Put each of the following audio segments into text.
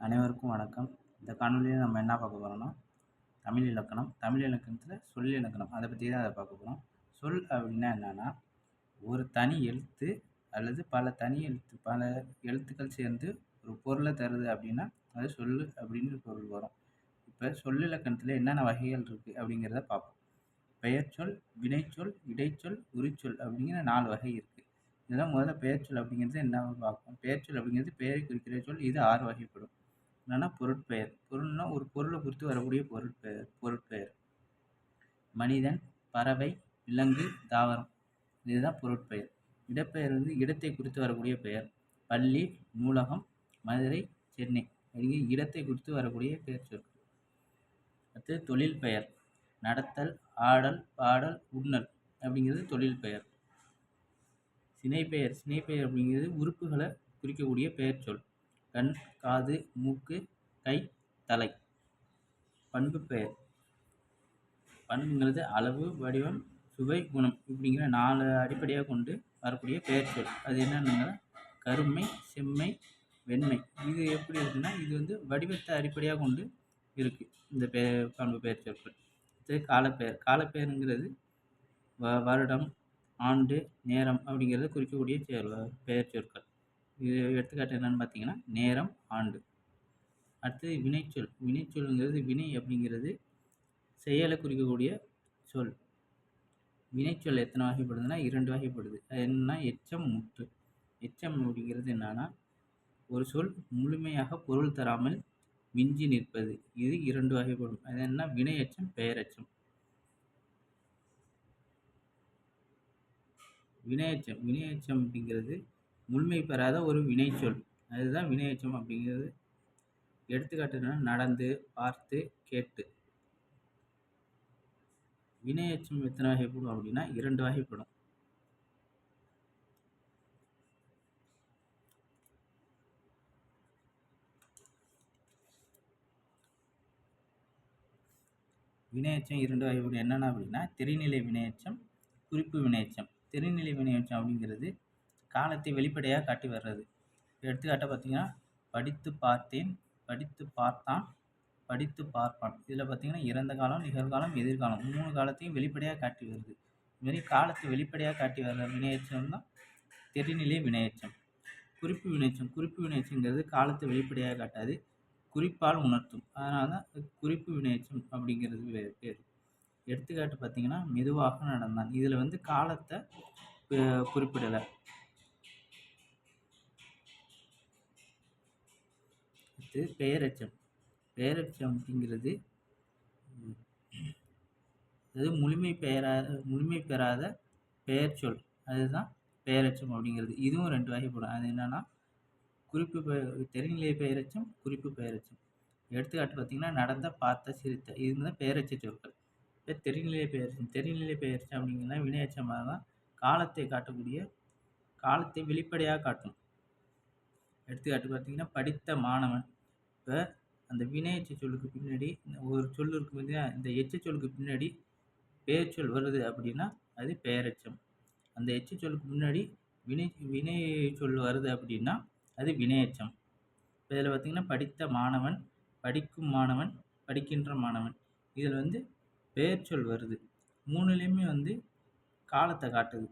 அனைவருக்கும் வணக்கம். இந்த காணொளியில நம்ம என்ன பார்க்க போறோம்னா, தமிழ் இலக்கணம். தமிழ் இலக்கணத்தில சொல் இலக்கணம். அத பத்தி தான் பார்க்க போறோம். சொல் அப்படின்னா என்னன்னா, ஒரு தனி எழுத்து அல்லது பல எழுத்துக்கள் சேர்ந்து ஒரு பொருள தருது அப்படின்னா, அது சொல்லு அப்படின்னு பொருள் வரும். இப்ப சொல் இலக்கணத்தில என்னென்ன வகைகள் இருக்கு அப்படிங்கிறத பார்ப்போம். பெயர்ச்சொல், வினைச்சொல், இடைச்சொல், உரிச்சொல் அப்படிங்கிற 4 வகை இருக்கு. இதெல்லாம் முதல்ல பெயர்ச்சொல் அப்படிங்கிறது என்னன்னு பார்ப்போம். பெயர்ச்சொல் அப்படிங்கிறது பெயரை குறிக்கிற சொல். இது 6 வகைப்படும். என்னன்னா பொருட்பெயர். பொருள்னா ஒரு பொருளை குறித்து வரக்கூடிய பொருட்பெயர். மனிதன், பறவை, விலங்கு, தாவரம். இதுதான் பொருட்பெயர். இடப்பெயர் இடத்தை குறித்து வரக்கூடிய பெயர். பள்ளி, நூலகம், மதுரை, சென்னை அப்படிங்கிற இடத்தை குறித்து வரக்கூடிய பெயர் சொற்கள். அடுத்து தொழில் பெயர். நடத்தல், ஆடல், பாடல், உண்ணல் அப்படிங்கிறது தொழில் பெயர். சினைப்பெயர். சினைப்பெயர் அப்படிங்கிறது உறுப்புகளை குறிக்கக்கூடிய பெயர் சொல். கண், காது, மூக்கு, கை, தலை. பண்பு பெயர். பண்புங்கிறது அளவு, வடிவம், சுவை, குணம் இப்படிங்கிற 4 அடிப்படையாக கொண்டு வரக்கூடிய பெயர் சொல். அது என்னென்னா கருமை, செம்மை, வெண்மை. இது எப்படி இருக்குன்னா, இது வடிவத்தை அடிப்படையாக கொண்டு இருக்கு இந்த பண்பு பெயர் சொற்கள். இது காலப்பெயர். காலப்பெயருங்கிறது வருடம், ஆண்டு, நேரம் அப்படிங்கிறத குறிக்கக்கூடிய பெயர் சொற்கள். இது எடுத்துக்காட்டு என்னன்னு பார்த்தீங்கன்னா, நேரம், ஆண்டு. அடுத்தது வினைச்சொல். வினைச்சொல்ங்கிறது வினை அப்படிங்கிறது செயலை குறிக்கக்கூடிய சொல். வினைச்சொல் எத்தனை வகைப்படுதுன்னா 2 வகைப்படுது. அது என்னன்னா எச்சம், முற்று. எச்சம் அப்படிங்கிறது என்னன்னா, ஒரு சொல் முழுமையாக பொருள் தராமல் மிஞ்சி நிற்பது. இது 2 வகைப்படும். அது என்ன வினை எச்சம், பெயரெச்சம். வினையெச்சம். வினையெச்சம் அப்படிங்கிறது முழுமை பெறாத ஒரு வினைச்சொல். அதுதான் வினையெச்சம் அப்படிங்கிறது. எடுத்துக்காட்டு என்னன்னா நடந்து, பார்த்து, கேட்டு. வினையெச்சம் எத்தனை வகைப்படும் அப்படின்னா 2 வகைப்படும். வினையெச்சம் 2 வகைப்படும். என்னென்ன அப்படின்னா தெரிநிலை வினையெச்சம், குறிப்பு வினையெச்சம். தெரிநிலை வினையெச்சம் அப்படிங்கிறது காலத்தை வெளிப்படையாக காட்டி வர்றது. எடுத்துக்காட்டாக பார்த்தீங்கன்னா படித்து பார்த்தேன், படித்து பார்த்தான், படித்து பார்ப்பான். இதில் பார்த்தீங்கன்னா இறந்த காலம், நிகழ்காலம், எதிர்காலம் 3 காலத்தையும் வெளிப்படையாக காட்டி வருது. இதுமாரி காலத்தை வெளிப்படையாக காட்டி வர்ற வினையெச்சம் தான் தெரிநிலை வினையெச்சம். குறிப்பு வினையெச்சம். குறிப்பு வினையெச்சங்கிறது காலத்தை வெளிப்படையாக காட்டாது, குறிப்பால் உணர்த்தும். அதனால தான் குறிப்பு வினையெச்சம் அப்படிங்கிறது பேர். எடுத்துக்காட்டு பார்த்தீங்கன்னா மெதுவாக நடந்தான். இதில் காலத்தை குறிப்பிடலை. அடுத்து பெயரெச்சம். பெயரெச்சம் அப்படிங்கிறது அது முழுமை பெறாத பெயர் சொல். அதுதான் பெயரெச்சம் அப்படிங்கிறது. இதுவும் 2 வகைப்படும். அது என்னன்னா தெரிநிலை பெயரெச்சம், குறிப்பு பெயரெச்சம். எடுத்துக்காட்டு பார்த்தீங்கன்னா நடந்த, பார்த்த, சிரித்த. இதுதான் பெயரெச்ச சொற்கள். இப்போ தெரிநிலை பெயரெச்சம். தெரிநிலை பெயரெச்சம் அப்படிங்கன்னா வினையெச்சமாக தான் காலத்தை காட்டக்கூடிய, காலத்தை வெளிப்படையாக காட்டும். எடுத்துக்காட்டு பார்த்தீங்கன்னா படித்த மாணவன். இப்போ அந்த வினையெச்ச சொல்லுக்கு பின்னாடி ஒரு சொல் இருக்கு பார்த்தீங்கன்னா, இந்த எச்ச சொல்லுக்கு பின்னாடி பெயர் சொல் வருது அப்படின்னா அது பெயரெச்சம். அந்த எச்ச சொல்லுக்கு முன்னாடி வினை சொல் வருது அப்படின்னா அது வினையெச்சம். இப்போ இதில் பார்த்தீங்கன்னா படித்த மாணவன், படிக்கும் மாணவன், படிக்கின்ற மாணவன். இதில் பெயர் சொல் வருது. 3லையுமே காலத்தை காட்டுது.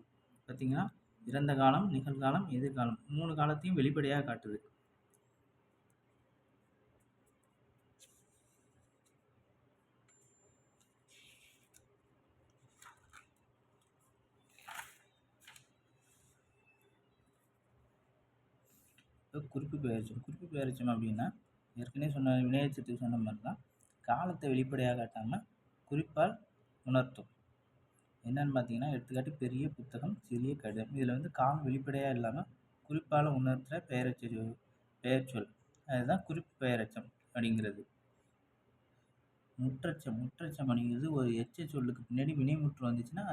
பார்த்தீங்கன்னா இறந்த காலம், நிகழ்காலம், எதிர்காலம் 3 காலத்தையும் வெளிப்படையாக காட்டுது. குறிப்பு பெயரெச்சம். குறிப்பு பெயரெச்சம் அப்படின்னா ஏற்கனவே சொன்ன வினையெச்சத்துக்கு சொன்ன மாதிரி தான் காலத்தை வெளிப்படையாக காட்டாமல் குறிப்பால் உணர்த்தும். என்னன்னு பார்த்தீங்கன்னா எடுத்துக்காட்டு பெரிய புத்தகம், சிறிய கடிதம். இதில் காலம் வெளிப்படையாக இல்லாமல் குறிப்பால் உணர்த்துகிற பெயர் சொல். அதுதான் குறிப்பு பெயரெச்சம் அப்படிங்கிறது. முற்றெச்சம். முற்றெச்சம் அப்படிங்கிறது ஒரு எச்ச சொல்லுக்கு பின்னாடி வினைமுற்று வந்துச்சுன்னா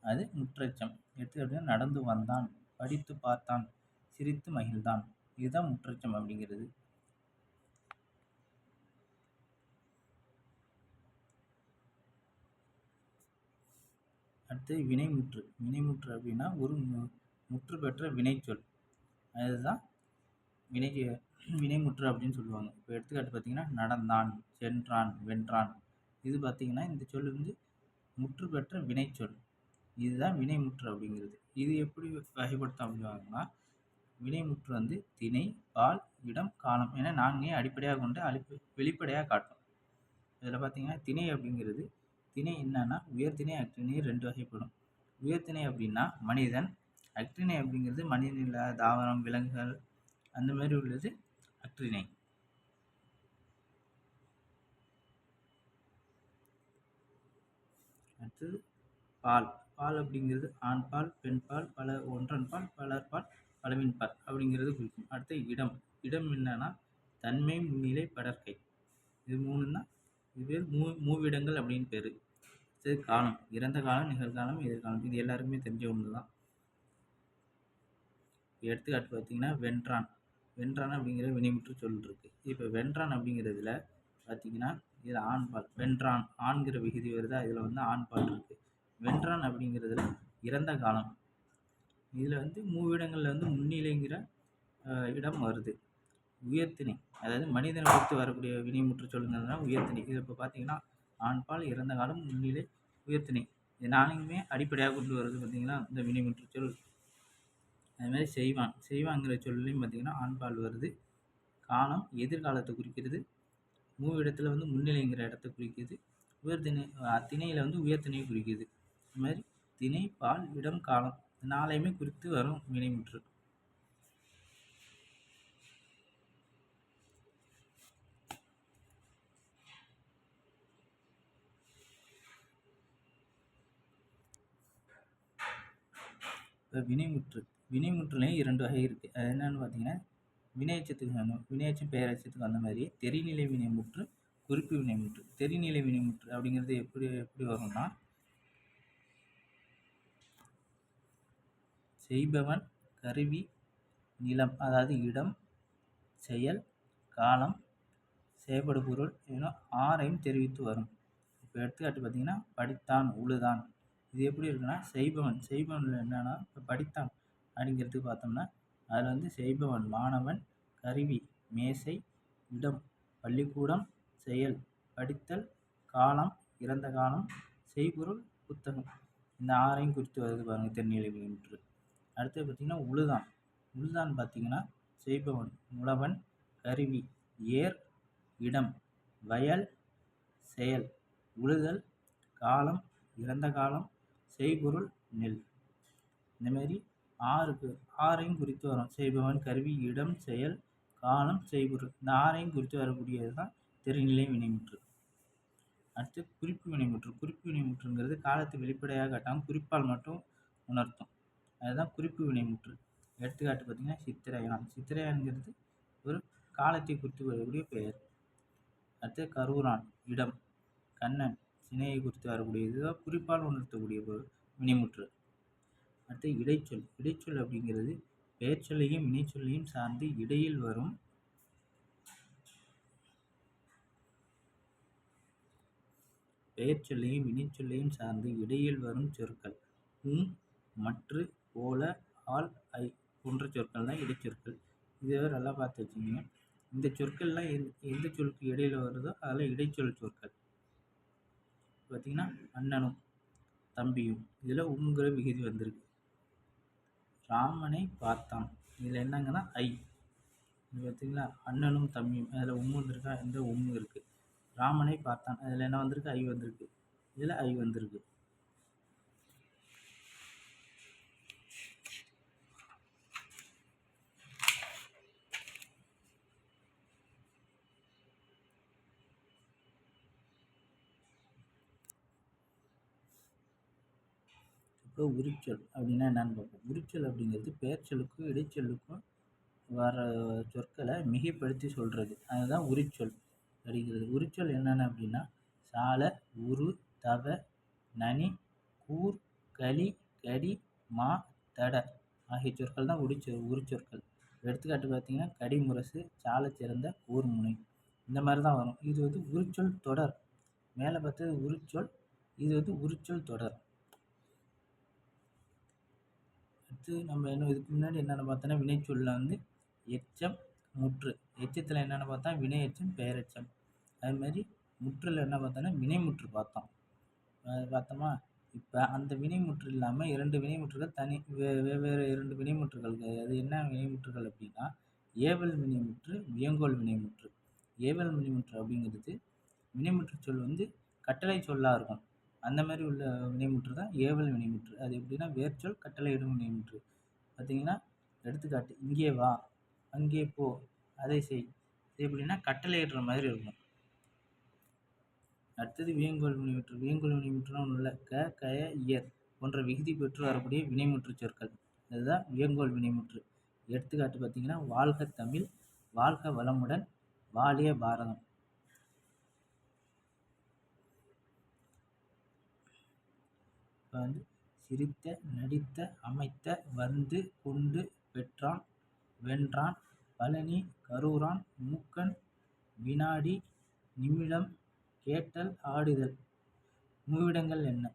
அது முற்றெச்சம். எடுத்துக்காட்டு நடந்து வந்தான், படித்து பார்த்தான், சிரித்து மகிழ்ந்தான். இதுதான் முற்றெச்சம் அப்படிங்கிறது. அடுத்து வினைமுற்று. வினைமுற்று அப்படின்னா ஒரு முற்று பெற்ற வினைச்சொல். அதுதான் வினை வினைமுற்று அப்படின்னு சொல்லுவாங்க. இப்போ எடுத்துக்காட்டு பார்த்தீங்கன்னா, நடந்தான், சென்றான், வென்றான். இது பார்த்தீங்கன்னா, இந்த சொல் வந்து முற்று பெற்ற வினைச்சொல். இதுதான் வினைமுற்று அப்படிங்கிறது. இது எப்படி வகைப்படுத்தும் அப்படின்னா, வினைமுற்று வந்து திணை, பால், இடம், காலம் என 4ஐயும் அடிப்படையாக கொண்டு வெளிப்படையாக காட்டும். இதில் பார்த்தீங்கன்னா, திணை அப்படிங்கிறது திணை என்னன்னா உயர்திணை, அக்திணை 2 வகைப்படும். உயர்திணை அப்படின்னா மனிதன், அக்திணை அப்படிங்கிறது மனிதன் இல்ல தாவரம், விலங்குகள் அந்த மாதிரி உள்ளது அக்திணை. அடுத்தது பால். பால் அப்படிங்கிறது ஆண்பால், பெண்பால், ஒன்றன்பால், பலர்பால், பலவின்பால் அப்படிங்கிறது குறிக்கும். அடுத்து இடம். இடம் என்னன்னா தன்மை, முன்னிலை, படர்க்கை. இது 3 தான். இது பேர் மூவிடங்கள் அப்படின்னு பேர். அடுத்தது காலம். இறந்த காலம், நிகழ்காலம், எதிர்காலம். இது எல்லாருக்குமே தெரிஞ்ச ஒன்று தான். எடுத்துக்காட்டு பார்த்தீங்கன்னா, வென்றான். வென்றான் அப்படிங்கிற வினைமுற்று சொல் இருக்கு. இப்போ வென்றான் அப்படிங்கிறதுல பார்த்தீங்கன்னா, இதில் ஆண்பால். வென்றான் ஆண்கிற விகுதி வருதா, இதில் வந்து ஆண்பால் இருக்கு. வென்றான் அப்படிங்கிறதுல இறந்த காலம். இதில் வந்து மூவிடங்களில் வந்து முன்னிலைங்கிற இடம் வருது. உயர்த்திணை, அதாவது மனிதனை பொறுத்து வரக்கூடிய வினைமுற்று சொல்லுங்கிறதுனா உயர்த்திணை. இது இப்போ பார்த்தீங்கன்னா, ஆண்பால், இறந்த காலம், முன்னிலை, உயர்த்திணை. இது 4ஐயுமே அடிப்படையாக கொண்டு வருது பார்த்தீங்கன்னா இந்த வினைமுற்று சொல். அதுமாதிரி செய்வான். செய்வாங்கிற சொல்லையும் பார்த்தீங்கன்னா ஆண்பால் வருது. காலம் எதிர்காலத்தை குறிக்கிறது. மூவிடத்தில் வந்து முன்னிலைங்கிற இடத்தை குறிக்குது. உயர்திணை திணையில் வந்து உயர்திணையை குறிக்குது. இது மாதிரி திணை, பால், இடம், காலம் 4ஐயுமே குறித்து வரும் வினைமுற்று. இப்போ வினைமுற்றுலையும் 2 வகை இருக்குது. அது என்னென்னு பார்த்தீங்கன்னா, வினையச்சம் பெயரச்சத்துக்கு அந்த மாதிரி தெரிநிலை வினைமுற்று, குறிப்பு வினைமுற்று. தெரிநிலை வினைமுற்று அப்படிங்கிறது எப்படி வரும்னா, செய்பவன், கருவி, நிலம் அதாவது இடம், செயல், காலம், செயற்படு பொருள் இன்னும் 6ஐயும் தெரிவித்து வரும். இப்போ எடுத்துக்காட்டு பார்த்தீங்கன்னா, படித்தான், உழுதான். இது எப்படி இருக்குன்னா, செய்பவனில் என்னன்னா, இப்போ படித்தான் அப்படிங்கிறதுக்கு பார்த்தோம்னா அதில் வந்து செய்பவன் மாணவன், கருவி மேசை, இடம் பள்ளிக்கூடம், செயல் படித்தல், காலம் இறந்த காலம், செய்பொருள் புத்தகம். இந்த 6ஐயும் குறித்து வருது பாருங்கள் தெரிநிலை வினைமுற்று. அடுத்தது பார்த்திங்கன்னா உழுதான் பார்த்திங்கன்னா செய்பவன் உழவன், கருவி ஏர், இடம் வயல், செயல் உழுதல், காலம் இறந்த காலம், செய்பொருள் நெல். இந்தமாரி 6ஐயும் குறித்து வரும். செய்பவன், கருவி, இடம், செயல், காலம், செய்பொருள். இந்த 6ஐயும் குறித்து வரக்கூடியது தான் தெரிநிலை வினைமுற்று. அடுத்து குறிப்பு வினைமுற்று. குறிப்பு வினைமுற்றுங்கிறது காலத்தை வெளிப்படையாக காட்டாமல் குறிப்பால் மட்டும் உணர்த்தும். அதுதான் குறிப்பு வினைமுற்று. எடுத்துக்காட்டு பார்த்தீங்கன்னா, சித்திரையான். சித்திரையான்கிறது ஒரு காலத்தை குறித்து வரக்கூடிய பெயர். அடுத்து கரூரான் இடம், கண்ணன் சினையை குறித்து வரக்கூடிய இதுதான் குறிப்பால் உணர்த்தக்கூடிய வினைமுற்று. அடுத்து இடைச்சொல். இடைச்சொல் அப்படிங்கிறது பெயர்ச்சொல்லையும் வினைச்சொல்லையும் சார்ந்து இடையில் வரும் சொற்கள். மற்று, போல, ஆல், ஐ போன்ற சொற்கள் தான் இடைச்சொற்கள். இதை நல்லா பார்த்து வச்சுக்கோங்க. இந்த சொற்கள்லாம் எந்த சொல்லுக்கு இடையில வருதோ அதெல்லாம் இடைச்சொல் சொற்கள். பார்த்தீங்கன்னா, அண்ணனும் தம்பியும் இதில் உங்கிற விகுதி வந்திருக்கு. ராமனை பார்த்தான், இதில் என்னங்கன்னா ஐ. இது பார்த்தீங்களா, அண்ணனும் தம்பியும் அதில் உம்மு வந்திருக்கா, இந்த உம்மு இருக்குது. ராமனை பார்த்தான் அதில் என்ன வந்திருக்கு, ஐ வந்திருக்கு. இதில் ஐ வந்திருக்கு. இப்போ உரிச்சொல் அப்படின்னா என்னன்னு பார்ப்போம். உரிச்சொல் அப்படிங்கிறது பெயர்ச்சொல்லுக்கும் இடைச்சொல்லுக்கும் வர சொற்களை மிகைப்படுத்தி சொல்கிறது. அதுதான் உரிச்சொல் அப்படிங்கிறது. உரிச்சொல் என்னென்ன அப்படின்னா, சால, உரு, தவ, நனி, கூர், களி, கடி, மா, தட ஆகிய சொற்கள் தான் உரிச்சொற்கள். எடுத்துக்காட்டு பார்த்தீங்கன்னா, கடிமுரசு, சால சிறந்த, கூர் முனை. இந்த மாதிரி தான் வரும். இது வந்து உரிச்சொல் தொடர். மேலே பார்த்தது உரிச்சொல், இது வந்து உரிச்சொல் தொடர். அடுத்து நம்ம இதுக்கு முன்னாடி என்னென்ன பார்த்தோன்னா, வினைச்சொல்லில் வந்து எச்சம், முற்று. எச்சத்தில் என்னென்னு பார்த்தா வினை எச்சம், பெயரெச்சம். அதுமாரி முற்றில் என்ன பார்த்தோன்னா வினைமுற்று பார்த்தோம். பார்த்தோமா? இப்போ அந்த வினைமுற்று இல்லாமல் 2 வினைமுற்றுகள் வெவ்வேறு 2 வினைமுற்றுகள். அது என்ன வினைமுற்றுகள் அப்படின்னா, ஏவல் வினைமுற்று, வியங்கோல் வினைமுற்று. ஏவல் வினைமுற்று அப்படிங்கிறது வினைமுற்று சொல் வந்து கட்டளை சொல்லாக இருக்கும். அந்த மாதிரி உள்ள வினைமுற்று தான் ஏவல் வினைமுற்று. அது எப்படின்னா வேர்ச்சொல் கட்டளையிடும் வினைமுற்று. பார்த்தீங்கன்னா, எடுத்துக்காட்டு இங்கே வா, அங்கே போ, அதை செய். இது எப்படின்னா கட்டளையிடுற மாதிரி இருக்கும். அடுத்தது வியங்கோல் வினைமுற்று. வியங்கோல் வினைமுற்றுனா ஒன்றும் இல்லை, க, கய, இயர் போன்ற விகுதி பெற்று வரக்கூடிய வினைமுற்று சொற்கள். அதுதான் வியங்கோல் வினைமுற்று. எடுத்துக்காட்டு பார்த்தீங்கன்னா, வாழ்க தமிழ், வாழ்க வளமுடன், வாழிய பாரதம். இப்போ வந்து சிரித்த, நடித்த, அமைத்த, வந்து, கொண்டு, பெற்றான், வென்றான், பழனி, கரூரான், மூக்கன், வினாடி, நிமிடம், கேட்டல், ஆடுதல். மூவிடங்கள் என்ன?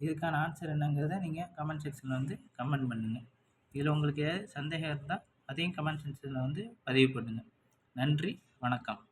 இதுக்கான ஆன்சர் என்னங்கிறத நீங்கள் கமெண்ட் செக்ஷனில் வந்து கமெண்ட் பண்ணுங்கள். இதில் உங்களுக்கு ஏதாவது சந்தேகம் இருந்தால் அதையும் கமெண்ட் செக்ஷனில் வந்து பதிவு பண்ணுங்கள். நன்றி, வணக்கம்.